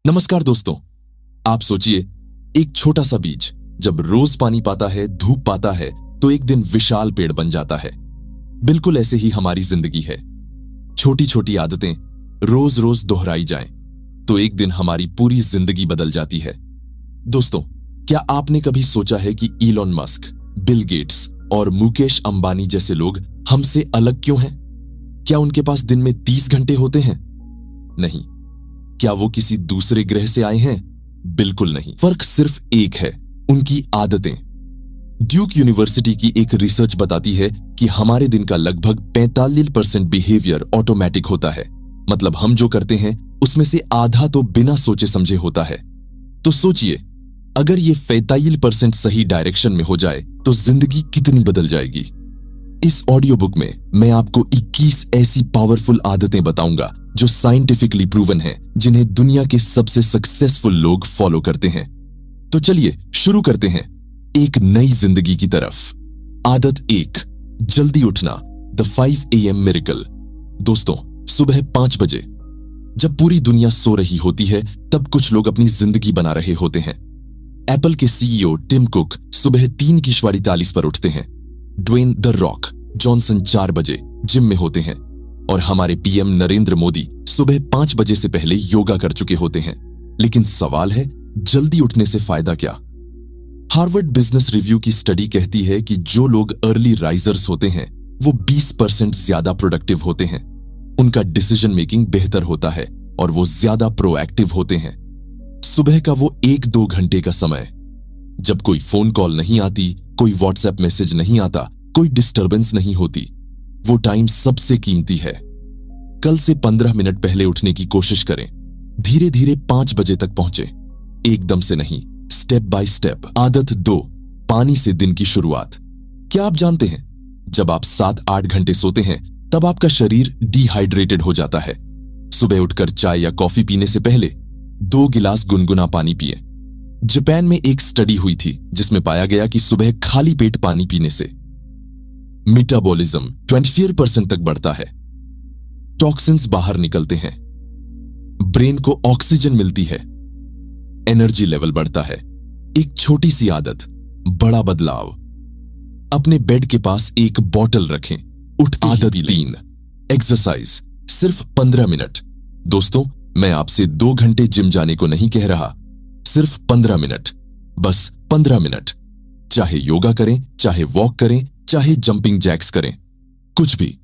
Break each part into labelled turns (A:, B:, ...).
A: नमस्कार दोस्तों। आप सोचिए, एक छोटा सा बीज जब रोज पानी पाता है, धूप पाता है, तो एक दिन विशाल पेड़ बन जाता है। बिल्कुल ऐसे ही हमारी जिंदगी है। छोटी छोटी आदतें रोज रोज दोहराई जाएं तो एक दिन हमारी पूरी जिंदगी बदल जाती है। दोस्तों, क्या आपने कभी सोचा है कि इलॉन मस्क, बिल गेट्स और मुकेश अंबानी जैसे लोग हमसे अलग क्यों हैं? क्या उनके पास दिन में 30 घंटे होते हैं? नहीं। क्या वो किसी दूसरे ग्रह से आए हैं? बिल्कुल नहीं। फर्क सिर्फ एक है, उनकी आदतें। ड्यूक यूनिवर्सिटी की एक रिसर्च बताती है कि हमारे दिन का लगभग 45% बिहेवियर ऑटोमेटिक होता है। मतलब हम जो करते हैं उसमें से आधा तो बिना सोचे समझे होता है। तो सोचिए, अगर ये 45% सही डायरेक्शन में हो जाए तो जिंदगी कितनी बदल जाएगी। इस ऑडियो बुक में मैं आपको 21 ऐसी पावरफुल आदतें बताऊंगा जो साइंटिफिकली प्रूवन है, जिन्हें दुनिया के सबसे सक्सेसफुल लोग फॉलो करते हैं। तो चलिए शुरू करते हैं एक नई जिंदगी की तरफ। आदत 1, जल्दी उठना, द 5 AM मिरेकल। दोस्तों, सुबह 5 बजे जब पूरी दुनिया सो रही होती है, तब कुछ लोग अपनी जिंदगी बना रहे होते हैं। एप्पल के CEO टिम कुक सुबह 3:44 पर उठते हैं। ड्वेन द रॉक जॉनसन 4 बजे जिम में होते हैं। और हमारे PM नरेंद्र मोदी सुबह 5 बजे से पहले योगा कर चुके होते हैं। लेकिन सवाल है, जल्दी उठने से फायदा क्या? हार्वर्ड बिजनेस रिव्यू की स्टडी कहती है कि जो लोग अर्ली राइजर्स होते हैं वो 20% ज्यादा प्रोडक्टिव होते हैं। उनका डिसीजन मेकिंग बेहतर होता है और वो ज्यादा प्रोएक्टिव होते हैं। सुबह का वो 1-2 घंटे का समय जब कोई फोन कॉल नहीं आती, कोई व्हाट्सएप मैसेज नहीं आता, कोई डिस्टर्बेंस नहीं होती, वो टाइम सबसे कीमती है। कल से 15 मिनट पहले उठने की कोशिश करें। धीरे धीरे 5 बजे तक पहुंचे, एकदम से नहीं, स्टेप बाय स्टेप। आदत 2, पानी से दिन की शुरुआत। क्या आप जानते हैं, जब आप 7-8 घंटे सोते हैं तब आपका शरीर डिहाइड्रेटेड हो जाता है। सुबह उठकर चाय या कॉफी पीने से पहले 2 गिलास गुनगुना पानी पिए। जापान में एक स्टडी हुई थी जिसमें पाया गया कि सुबह खाली पेट पानी पीने से मेटाबॉलिज्म 24% तक बढ़ता है, टॉक्सिन्स बाहर निकलते हैं, ब्रेन को ऑक्सीजन मिलती है, एनर्जी लेवल बढ़ता है। एक छोटी सी आदत, बड़ा बदलाव। अपने बेड के पास एक बोतल रखें, उठते आदत 3, एक्सरसाइज, सिर्फ 15 मिनट। दोस्तों, मैं आपसे 2 घंटे जिम जाने को नहीं कह रहा, सिर्फ 15 मिनट, बस 15 मिनट। चाहे योगा करें, चाहे वॉक करें, चाहे जंपिंग जैक्स करें, कुछ भी।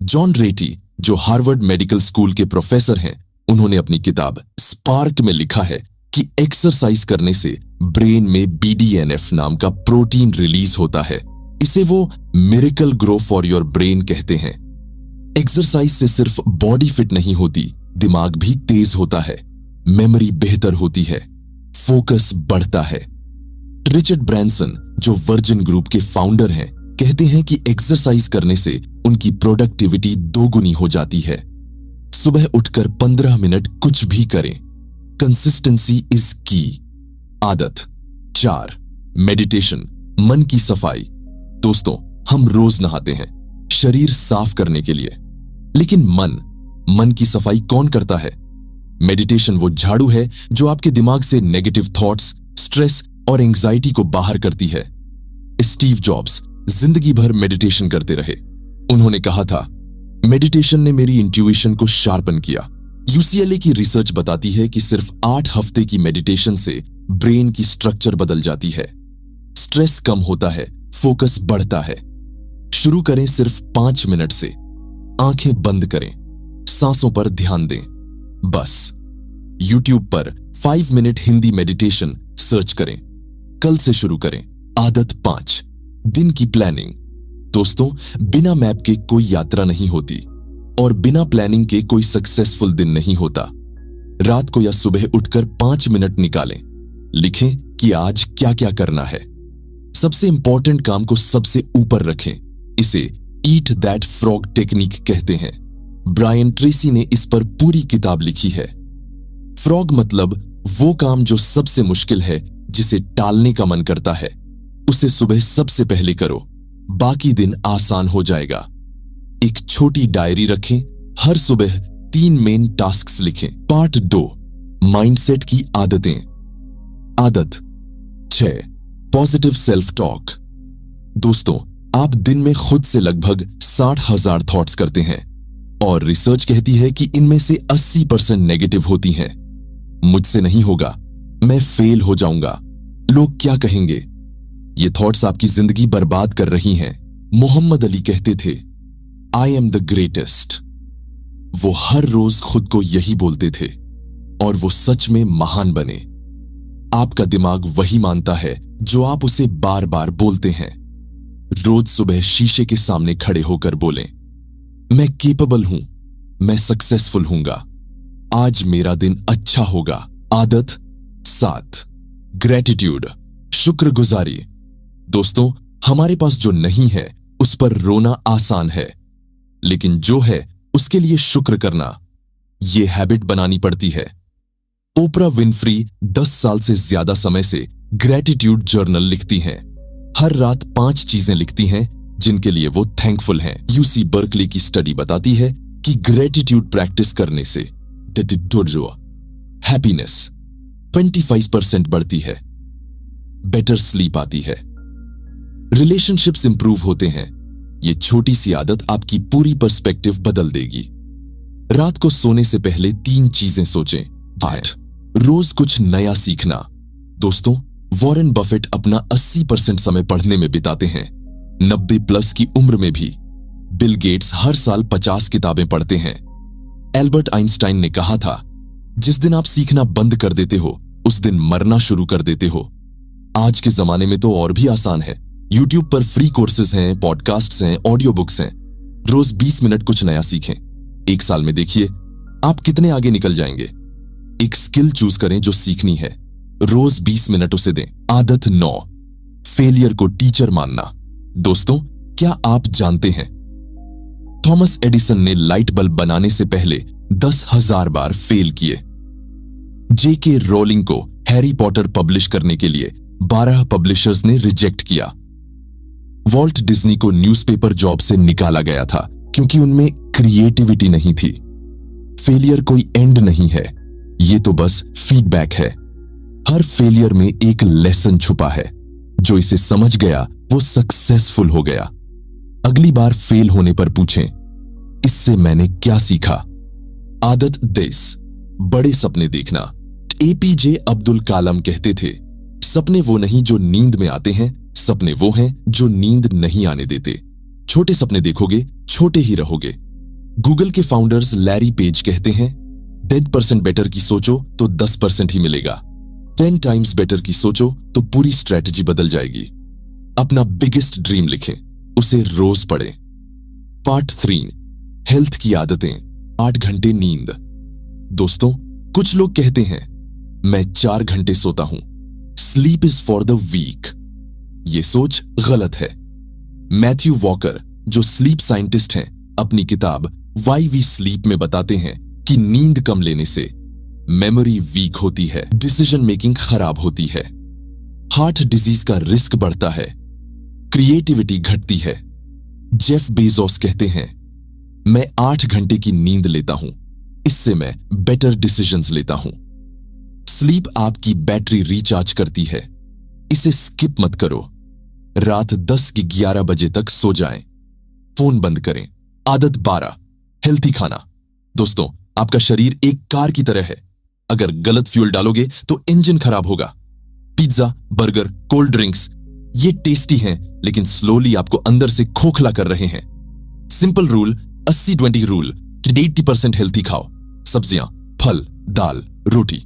A: जॉन रेटी, जो हार्वर्ड मेडिकल स्कूल के प्रोफेसर हैं, उन्होंने अपनी किताब स्पार्क में लिखा है कि एक्सरसाइज करने से ब्रेन में BDNF नाम का प्रोटीन रिलीज होता है। इसे वो miracle grow for your brain कहते हैं। एक्सरसाइज से सिर्फ बॉडी फिट नहीं होती, दिमाग भी तेज होता है, मेमोरी बेहतर होती है, फोकस बढ़ता है। रिचर्ड ब्रैंसन, जो वर्जिन ग्रुप के फाउंडर हैं, कहते हैं कि एक्सरसाइज करने से उनकी प्रोडक्टिविटी 2 गुनी हो जाती है। सुबह उठकर 15 मिनट कुछ भी करें। कंसिस्टेंसी इज की। आदत 4, मेडिटेशन, मन की सफाई। दोस्तों, हम रोज नहाते हैं शरीर साफ करने के लिए, लेकिन मन की सफाई कौन करता है? मेडिटेशन वो झाड़ू है जो आपके दिमाग से नेगेटिव थॉट्स, स्ट्रेस और एंजाइटी को बाहर करती है। स्टीव जॉब्स जिंदगी भर मेडिटेशन करते रहे। उन्होंने कहा था, मेडिटेशन ने मेरी इंट्यूशन को शार्पन किया। UCLA की रिसर्च बताती है कि सिर्फ 8 हफ्ते की मेडिटेशन से ब्रेन की स्ट्रक्चर बदल जाती है, स्ट्रेस कम होता है, फोकस बढ़ता है। शुरू करें सिर्फ 5 मिनट से। आंखें बंद करें, सांसों पर ध्यान दें, बस। YouTube पर 5 मिनट हिंदी मेडिटेशन सर्च करें। कल से शुरू करें। आदत 5, दिन की प्लानिंग। दोस्तों, बिना मैप के कोई यात्रा नहीं होती और बिना प्लानिंग के कोई सक्सेसफुल दिन नहीं होता। रात को या सुबह उठकर 5 मिनट निकालें, लिखें कि आज क्या क्या करना है। सबसे इंपॉर्टेंट काम को सबसे ऊपर रखें। इसे ईट दैट फ्रॉग टेक्निक कहते हैं। ब्रायन ट्रेसी ने इस पर पूरी किताब लिखी है। फ्रॉग मतलब वो काम जो सबसे मुश्किल है, जिसे टालने का मन करता है, उसे सुबह सबसे पहले करो, बाकी दिन आसान हो जाएगा। एक छोटी डायरी रखें, हर सुबह 3 मेन टास्क्स लिखें। पार्ट 2, माइंडसेट की आदतें। आदत 6, पॉजिटिव सेल्फ टॉक। दोस्तों, आप दिन में खुद से लगभग 60,000 थॉट्स करते हैं और रिसर्च कहती है कि इनमें से 80% नेगेटिव होती हैं। मुझसे नहीं होगा, मैं फेल हो जाऊंगा, लोग क्या कहेंगे, ये थॉट्स आपकी जिंदगी बर्बाद कर रही हैं। मोहम्मद अली कहते थे, आई एम द ग्रेटेस्ट। वो हर रोज खुद को यही बोलते थे और वो सच में महान बने। आपका दिमाग वही मानता है जो आप उसे बार बार बोलते हैं। रोज सुबह शीशे के सामने खड़े होकर बोलें, मैं केपेबल हूं, मैं सक्सेसफुल हूंगा, आज मेरा दिन अच्छा होगा। आदत 7, ग्रेटिट्यूड, शुक्रगुजारी। दोस्तों, हमारे पास जो नहीं है उस पर रोना आसान है, लेकिन जो है उसके लिए शुक्र करना, यह हैबिट बनानी पड़ती है। ओपरा विनफ्री 10 साल से ज्यादा समय से ग्रेटिट्यूड जर्नल लिखती हैं। हर रात 5 चीजें लिखती हैं जिनके लिए वो थैंकफुल हैं। यूसी बर्कली की स्टडी बताती है कि ग्रेटिट्यूड प्रैक्टिस करने से हैप्पीनेस 25% बढ़ती है, बेटर स्लीप आती है, रिलेशनशिप्स इंप्रूव होते हैं। ये छोटी सी आदत आपकी पूरी पर्सपेक्टिव बदल देगी। रात को सोने से पहले 3 चीजें सोचें। 8, रोज कुछ नया सीखना। दोस्तों, वॉरेन बफेट अपना 80% समय पढ़ने में बिताते हैं। 90+ की उम्र में भी। बिल गेट्स हर साल 50 किताबें पढ़ते हैं। एल्बर्ट आइंस्टाइन ने कहा था, जिस दिन आप सीखना बंद कर देते हो उस दिन मरना शुरू कर देते हो। आज के जमाने में तो और भी आसान है। यूट्यूब पर फ्री कोर्सेज हैं, पॉडकास्ट्स हैं, ऑडियो बुक्स हैं। रोज 20 मिनट कुछ नया सीखें। 1 साल में देखिए आप कितने आगे निकल जाएंगे। एक स्किल चूज करें जो सीखनी है, रोज 20 मिनट उसे दें। आदत 9, फेलियर को टीचर मानना। दोस्तों, क्या आप जानते हैं थॉमस एडिसन ने लाइट बल्ब बनाने से पहले 10,000 बार फेल किए। जेके रोलिंग को हैरी पॉटर पब्लिश करने के लिए 12 पब्लिशर्स ने रिजेक्ट किया। वॉल्ट डिज्नी को न्यूज़पेपर जॉब से निकाला गया था क्योंकि उनमें क्रिएटिविटी नहीं थी। फेलियर कोई एंड नहीं है, ये तो बस फीडबैक है। हर फेलियर में एक लेसन छुपा है। जो इसे समझ गया वो सक्सेसफुल हो गया। अगली बार फेल होने पर पूछें, इससे मैंने क्या सीखा। आदत 10, बड़े सपने देखना। एपीजे अब्दुल कलाम कहते थे, सपने वो नहीं जो नींद में आते हैं, सपने वो हैं जो नींद नहीं आने देते। छोटे सपने देखोगे, छोटे ही रहोगे। गूगल के फाउंडर्स लैरी पेज कहते हैं, 10% बेटर की सोचो तो 10% ही मिलेगा। 10 टाइम्स बेटर की सोचो तो पूरी स्ट्रेटजी बदल जाएगी। अपना बिगेस्ट ड्रीम लिखें, उसे रोज पढ़ें। पार्ट 3, हेल्थ की आदतें। 8 घंटे नींद। दोस्तों, कुछ लोग कहते हैं मैं 4 घंटे सोता हूं, sleep is for the weak. ये सोच गलत है। मैथ्यू वॉकर, जो स्लीप साइंटिस्ट हैं, अपनी किताब वाई वी स्लीप में बताते हैं कि नींद कम लेने से मेमोरी वीक होती है, डिसीजन मेकिंग खराब होती है, हार्ट डिजीज का रिस्क बढ़ता है, क्रिएटिविटी घटती है। जेफ बेजोस कहते हैं, मैं 8 घंटे की नींद लेता हूं, इससे मैं बेटर डिसीजंस लेता हूं। स्लीप आपकी बैटरी रिचार्ज करती है, इसे स्किप मत करो। रात 10 की 11 बजे तक सो जाएं, फोन बंद करें। आदत 12, हेल्थी खाना। दोस्तों, आपका शरीर एक कार की तरह है, अगर गलत फ्यूल डालोगे तो इंजन खराब होगा। पिज्जा, बर्गर, कोल्ड ड्रिंक्स, ये टेस्टी हैं लेकिन स्लोली आपको अंदर से खोखला कर रहे हैं। सिंपल रूल, 80-20 रूल, 80% हेल्थी खाओ, सब्जियां, फल, दाल, रोटी।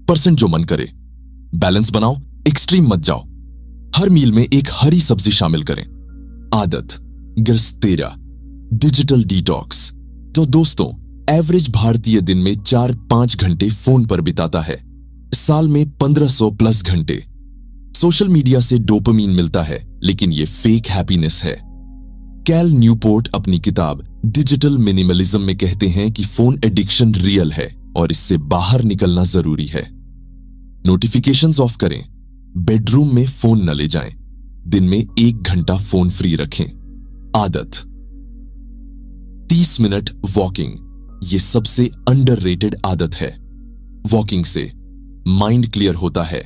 A: परसेंट जो मन करे। बैलेंस बनाओ, एक्सट्रीम मत जाओ। हर मील में एक हरी सब्जी शामिल करें। आदत 13, डिजिटल डिटॉक्स। तो दोस्तों, एवरेज भारतीय दिन में 4-5 घंटे फोन पर बिताता है, साल में 1500+ घंटे। सोशल मीडिया से डोपामीन मिलता है, लेकिन यह फेक हैप्पीनेस है। कैल न्यूपोर्ट अपनी किताब डिजिटल मिनिमलिज्म में कहते हैं कि फोन एडिक्शन रियल है और इससे बाहर निकलना जरूरी है। नोटिफिकेशंस ऑफ करें, बेडरूम में फोन न ले जाएं, दिन में 1 घंटा फोन फ्री रखें। आदत 30 मिनट वॉकिंग। ये सबसे अंडररेटेड आदत है। वॉकिंग से माइंड क्लियर होता है,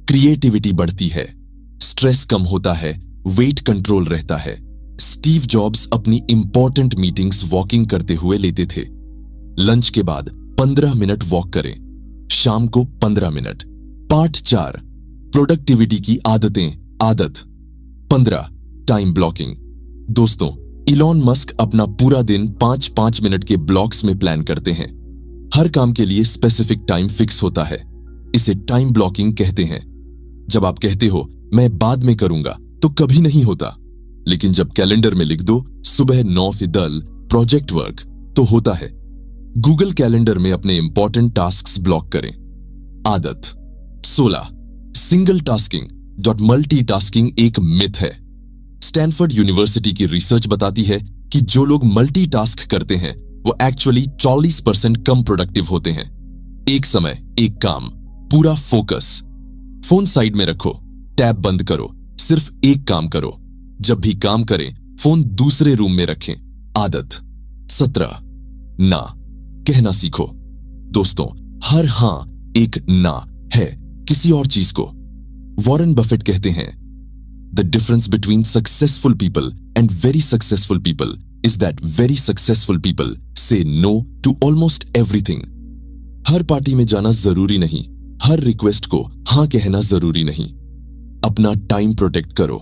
A: क्रिएटिविटी बढ़ती है, स्ट्रेस कम होता है, वेट कंट्रोल रहता है। स्टीव जॉब्स अपनी इंपॉर्टेंट मीटिंग्स वॉकिंग करते हुए लेते थे। लंच के बाद 15 मिनट वॉक करें, शाम को 15 मिनट। पार्ट 4, प्रोडक्टिविटी की आदतें। आदत 15, टाइम ब्लॉकिंग। दोस्तों, इलॉन मस्क अपना पूरा दिन 5-5 मिनट के ब्लॉक्स में प्लान करते हैं। हर काम के लिए स्पेसिफिक टाइम फिक्स होता है। इसे टाइम ब्लॉकिंग कहते हैं। जब आप कहते हो मैं बाद में करूंगा, तो कभी नहीं होता। लेकिन जब कैलेंडर में लिख दो सुबह 9 से 10 प्रोजेक्ट वर्क, तो होता है। गूगल कैलेंडर में अपने इंपॉर्टेंट टास्क्स ब्लॉक करें। आदत 16, सिंगल टास्किंग। मल्टीटास्किंग एक मिथ है। स्टैनफोर्ड यूनिवर्सिटी की रिसर्च बताती है कि जो लोग मल्टीटास्क करते हैं वो एक्चुअली 40% कम प्रोडक्टिव होते हैं। एक समय एक काम, पूरा फोकस। फोन साइड में रखो, टैब बंद करो, सिर्फ एक काम करो। जब भी काम करें, फोन दूसरे रूम में रखें। आदत 17, ना कहना सीखो। दोस्तों, हर हां एक ना है किसी और चीज को। वॉरेन बफेट कहते हैं, the difference between successful people and very successful people is that very successful people say no to almost everything. हर पार्टी में जाना जरूरी नहीं, हर रिक्वेस्ट को हां कहना जरूरी नहीं। अपना टाइम प्रोटेक्ट करो।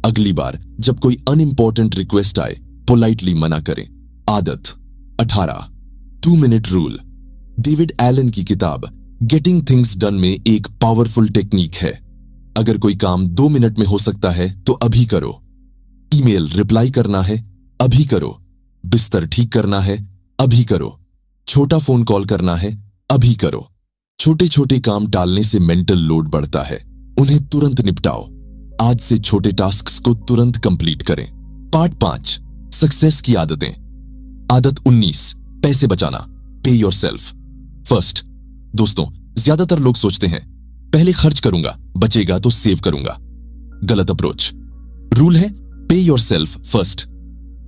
A: अगली बार जब कोई अनइंपॉर्टेंट रिक्वेस्ट आए, पोलाइटली मना करें। आदत 18, 2 मिनट रूल। डेविड एलन की किताब गेटिंग थिंग्स डन में एक पावरफुल टेक्निक है। अगर कोई काम 2 मिनट में हो सकता है तो अभी करो। ईमेल रिप्लाई करना है, अभी करो। बिस्तर ठीक करना है, अभी करो। छोटा फोन कॉल करना है, अभी करो। छोटे छोटे काम टालने से मेंटल लोड बढ़ता है, उन्हें तुरंत निपटाओ। आज से छोटे टास्क्स को तुरंत कंप्लीट करें। पार्ट 5, सक्सेस की आदतें। आदत 19, पैसे बचाना। पे योरसेल्फ फर्स्ट। दोस्तों, ज्यादातर लोग सोचते हैं पहले खर्च करूंगा, बचेगा तो सेव करूंगा। गलत अप्रोच। रूल है पे योरसेल्फ फर्स्ट।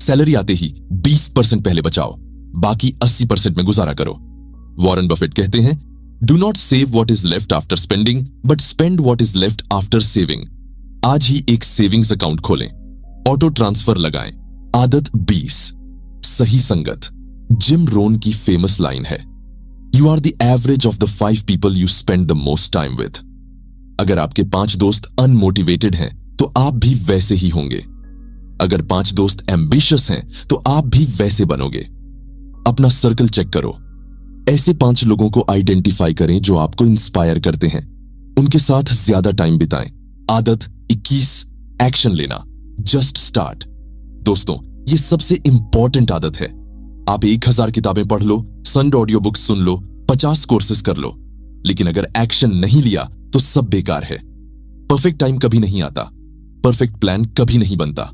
A: सैलरी आते ही 20% पहले बचाओ, बाकी 80% में गुजारा करो। वॉरेन बफेट कहते हैं, do not save what is left after spending, but spend what is left after saving. आज ही एक सेविंग्स अकाउंट खोलें, ऑटो ट्रांसफर लगाएं। आदत 20, सही संगत। जिम रोन की फेमस लाइन है, you are the average of the 5 people you spend the most time with. अगर आपके 5 दोस्त अनमोटिवेटेड हैं तो आप भी वैसे ही होंगे। अगर 5 दोस्त एम्बिशियस हैं तो आप भी वैसे बनोगे। अपना सर्कल चेक करो, ऐसे 5 लोगों को आइडेंटिफाई करें जो आपको इंस्पायर करते हैं, उनके साथ ज्यादा टाइम बिताएं। आदत 21, एक्शन लेना। Just start. दोस्तों, ये सबसे इंपॉर्टेंट आदत है। आप 1000 किताबें पढ़ लो, 100 ऑडियो बुक्स सुन लो, 50 कोर्सेज कर लो, लेकिन अगर एक्शन नहीं लिया तो सब बेकार है। परफेक्ट टाइम कभी नहीं आता, परफेक्ट प्लान कभी नहीं बनता।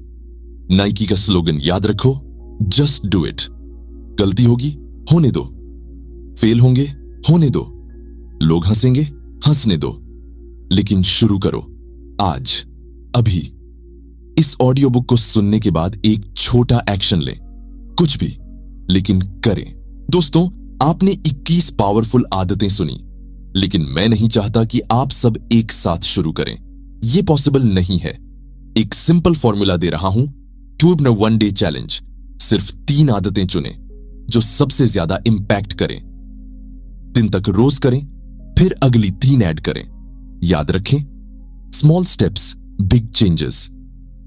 A: नाइकी का स्लोगन याद रखो, जस्ट डू इट। गलती होगी, होने दो। फेल होंगे, होने दो। लोग हंसेंगे, हंसने दो, लेकिन शुरू करो आज, अभी। इस ऑडियो बुक को सुनने के बाद एक छोटा एक्शन लें, कुछ भी, लेकिन करें। दोस्तों, आपने 21 पावरफुल आदतें सुनी, लेकिन मैं नहीं चाहता कि आप सब एक साथ शुरू करें। यह पॉसिबल नहीं है। एक सिंपल फॉर्मूला दे रहा हूं, क्यूब न 1 डे चैलेंज। सिर्फ 3 आदतें चुनें जो सबसे ज्यादा इंपैक्ट करें। दिन तक रोज करें, फिर अगली 3 ऐड करें। याद रखें, small steps, big changes.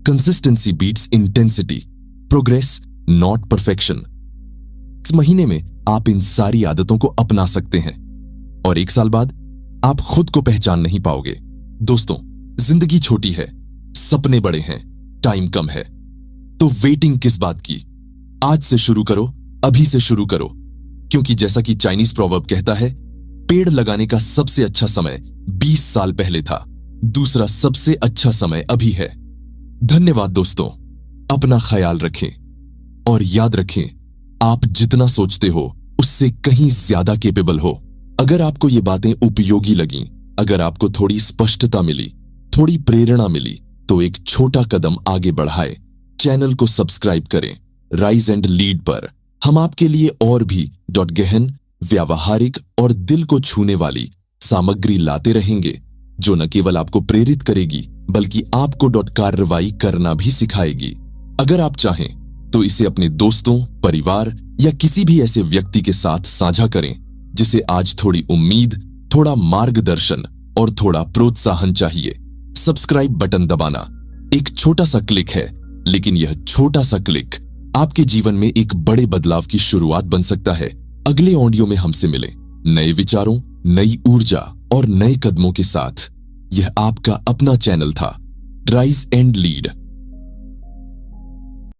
A: Consistency beats intensity, progress not perfection. इस महीने में आप इन सारी आदतों को अपना सकते हैं और 1 साल बाद आप खुद को पहचान नहीं पाओगे। दोस्तों, जिंदगी छोटी है, सपने बड़े हैं, टाइम कम है, तो वेटिंग किस बात की? आज से शुरू करो, अभी से शुरू करो, क्योंकि जैसा कि चाइनीज प्रोवर्ब कहता है, पेड़ लगाने का सबसे अच्छा समय 20 साल पहले था, दूसरा सबसे अच्छा समय अभी है। धन्यवाद दोस्तों, अपना ख्याल रखें और याद रखें, आप जितना सोचते हो उससे कहीं ज्यादा कैपेबल हो। अगर आपको ये बातें उपयोगी लगीं, अगर आपको थोड़ी स्पष्टता मिली, थोड़ी प्रेरणा मिली, तो एक छोटा कदम आगे बढ़ाएं। चैनल को सब्सक्राइब करें। राइज एंड लीड पर हम आपके लिए और भी .गहन, व्यावहारिक और दिल को छूने वाली सामग्री लाते रहेंगे, जो न केवल आपको प्रेरित करेगी बल्कि आपको कार्रवाई करना भी सिखाएगी। अगर आप चाहें तो इसे अपने दोस्तों, परिवार या किसी भी ऐसे व्यक्ति के साथ साझा करें जिसे आज थोड़ी उम्मीद, थोड़ा मार्गदर्शन और थोड़ा प्रोत्साहन चाहिए। सब्सक्राइब बटन दबाना एक छोटा सा क्लिक है, लेकिन यह छोटा सा क्लिक आपके जीवन में एक बड़े बदलाव की शुरुआत बन सकता है। अगले ऑडियो में हमसे मिलें नए विचारों, नई ऊर्जा और नए कदमों के साथ। यह आपका अपना चैनल था, राइज एंड लीड।